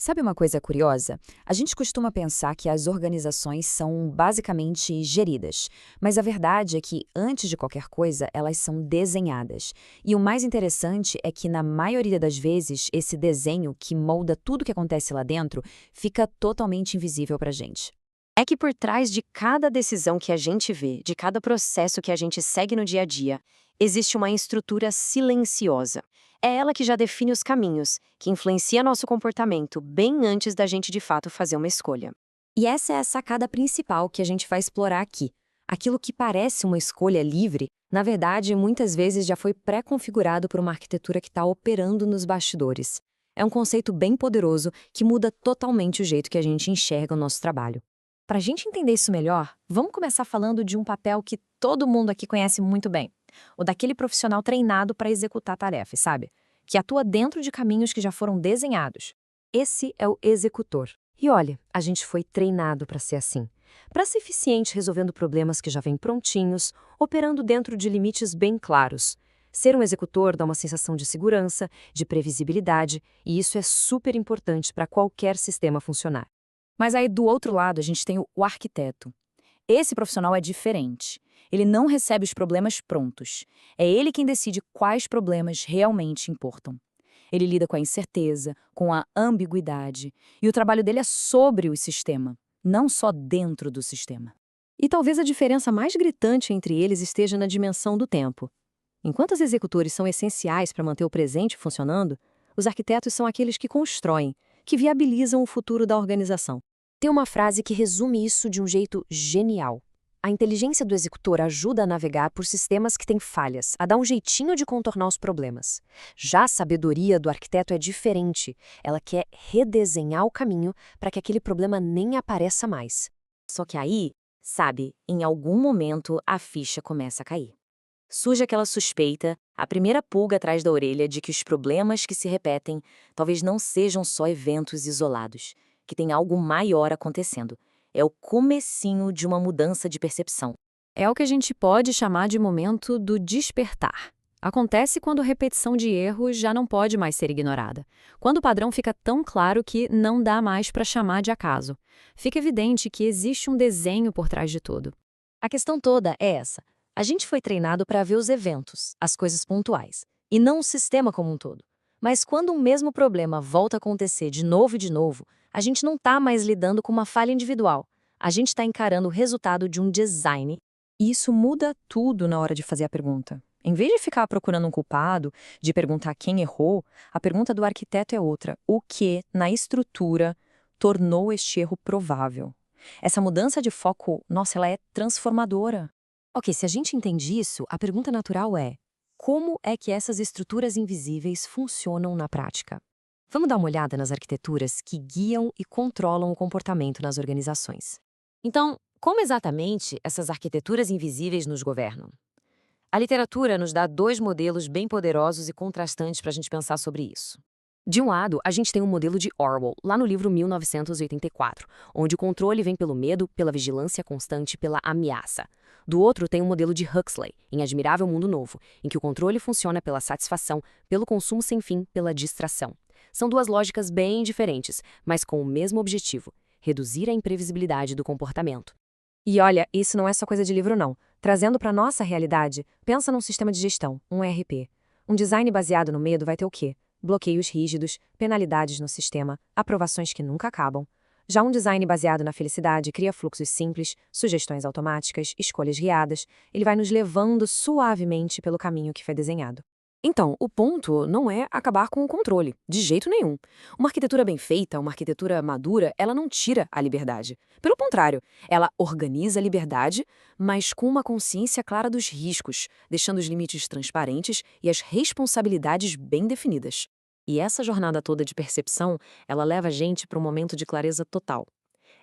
Sabe uma coisa curiosa? A gente costuma pensar que as organizações são basicamente geridas, mas a verdade é que, antes de qualquer coisa, elas são desenhadas. E o mais interessante é que, na maioria das vezes, esse desenho que molda tudo que acontece lá dentro fica totalmente invisível para a gente. É que por trás de cada decisão que a gente vê, de cada processo que a gente segue no dia a dia, existe uma estrutura silenciosa. É ela que já define os caminhos, que influencia nosso comportamento bem antes da gente de fato fazer uma escolha. E essa é a sacada principal que a gente vai explorar aqui. Aquilo que parece uma escolha livre, na verdade, muitas vezes já foi pré-configurado por uma arquitetura que está operando nos bastidores. É um conceito bem poderoso que muda totalmente o jeito que a gente enxerga o nosso trabalho. Para a gente entender isso melhor, vamos começar falando de um papel que todo mundo aqui conhece muito bem. O daquele profissional treinado para executar tarefas, sabe? Que atua dentro de caminhos que já foram desenhados. Esse é o executor. E olha, a gente foi treinado para ser assim. Para ser eficiente resolvendo problemas que já vêm prontinhos, operando dentro de limites bem claros. Ser um executor dá uma sensação de segurança, de previsibilidade, e isso é super importante para qualquer sistema funcionar. Mas aí, do outro lado, a gente tem o arquiteto. Esse profissional é diferente. Ele não recebe os problemas prontos. É ele quem decide quais problemas realmente importam. Ele lida com a incerteza, com a ambiguidade, e o trabalho dele é sobre o sistema, não só dentro do sistema. E talvez a diferença mais gritante entre eles esteja na dimensão do tempo. Enquanto os executores são essenciais para manter o presente funcionando, os arquitetos são aqueles que constroem, que viabilizam o futuro da organização. Tem uma frase que resume isso de um jeito genial. A inteligência do executor ajuda a navegar por sistemas que têm falhas, a dar um jeitinho de contornar os problemas. Já a sabedoria do arquiteto é diferente. Ela quer redesenhar o caminho para que aquele problema nem apareça mais. Só que aí, sabe, em algum momento a ficha começa a cair. Surge aquela suspeita, a primeira pulga atrás da orelha de que os problemas que se repetem talvez não sejam só eventos isolados, que tem algo maior acontecendo. É o comecinho de uma mudança de percepção. É o que a gente pode chamar de momento do despertar. Acontece quando a repetição de erros já não pode mais ser ignorada. Quando o padrão fica tão claro que não dá mais para chamar de acaso. Fica evidente que existe um desenho por trás de tudo. A questão toda é essa. A gente foi treinado para ver os eventos, as coisas pontuais, e não o sistema como um todo. Mas quando um mesmo problema volta a acontecer de novo, a gente não está mais lidando com uma falha individual. A gente está encarando o resultado de um design. E isso muda tudo na hora de fazer a pergunta. Em vez de ficar procurando um culpado, de perguntar quem errou, a pergunta do arquiteto é outra. O que, na estrutura, tornou este erro provável? Essa mudança de foco, nossa, ela é transformadora. Ok, se a gente entende isso, a pergunta natural é: como é que essas estruturas invisíveis funcionam na prática? Vamos dar uma olhada nas arquiteturas que guiam e controlam o comportamento nas organizações. Então, como exatamente essas arquiteturas invisíveis nos governam? A literatura nos dá dois modelos bem poderosos e contrastantes para a gente pensar sobre isso. De um lado, a gente tem um modelo de Orwell, lá no livro 1984, onde o controle vem pelo medo, pela vigilância constante, pela ameaça. Do outro, tem um modelo de Huxley, em Admirável Mundo Novo, em que o controle funciona pela satisfação, pelo consumo sem fim, pela distração. São duas lógicas bem diferentes, mas com o mesmo objetivo: reduzir a imprevisibilidade do comportamento. E olha, isso não é só coisa de livro não. Trazendo para nossa realidade, pensa num sistema de gestão, um ERP. Um design baseado no medo vai ter o quê? Bloqueios rígidos, penalidades no sistema, aprovações que nunca acabam. Já um design baseado na felicidade cria fluxos simples, sugestões automáticas, escolhas guiadas. Ele vai nos levando suavemente pelo caminho que foi desenhado. Então, o ponto não é acabar com o controle, de jeito nenhum. Uma arquitetura bem feita, uma arquitetura madura, ela não tira a liberdade. Pelo contrário, ela organiza a liberdade, mas com uma consciência clara dos riscos, deixando os limites transparentes e as responsabilidades bem definidas. E essa jornada toda de percepção, ela leva a gente para um momento de clareza total.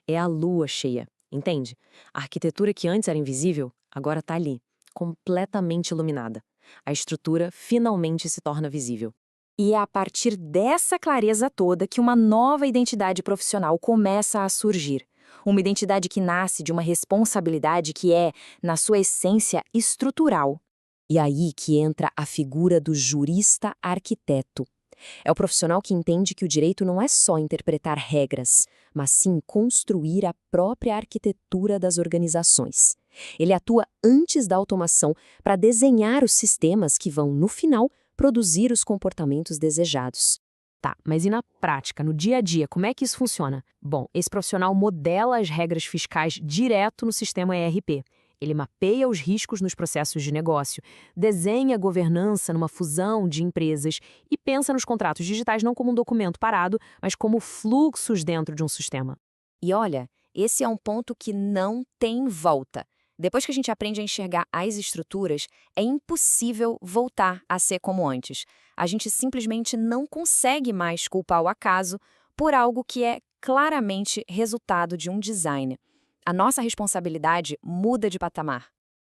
É a lua cheia, entende? A arquitetura que antes era invisível, agora está ali, completamente iluminada. A estrutura finalmente se torna visível. E é a partir dessa clareza toda que uma nova identidade profissional começa a surgir. Uma identidade que nasce de uma responsabilidade que é, na sua essência, estrutural. E aí que entra a figura do jurista-arquiteto. É o profissional que entende que o direito não é só interpretar regras, mas sim construir a própria arquitetura das organizações. Ele atua antes da automação para desenhar os sistemas que vão, no final, produzir os comportamentos desejados. Tá, mas e na prática, no dia a dia, como é que isso funciona? Bom, esse profissional modela as regras fiscais direto no sistema ERP. Ele mapeia os riscos nos processos de negócio, desenha a governança numa fusão de empresas e pensa nos contratos digitais não como um documento parado, mas como fluxos dentro de um sistema. E olha, esse é um ponto que não tem volta. Depois que a gente aprende a enxergar as estruturas, é impossível voltar a ser como antes. A gente simplesmente não consegue mais culpar o acaso por algo que é claramente resultado de um design. A nossa responsabilidade muda de patamar.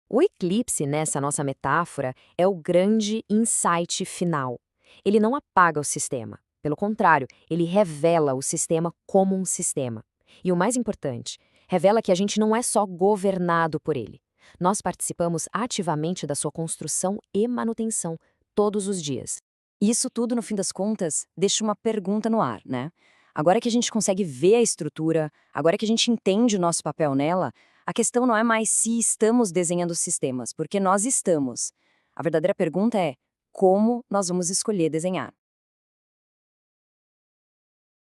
O eclipse, nessa nossa metáfora, é o grande insight final. Ele não apaga o sistema. Pelo contrário, ele revela o sistema como um sistema. E o mais importante, revela que a gente não é só governado por ele. Nós participamos ativamente da sua construção e manutenção todos os dias. Isso tudo, no fim das contas, deixa uma pergunta no ar, né? Agora que a gente consegue ver a estrutura, agora que a gente entende o nosso papel nela, a questão não é mais se estamos desenhando sistemas, porque nós estamos. A verdadeira pergunta é como nós vamos escolher desenhar.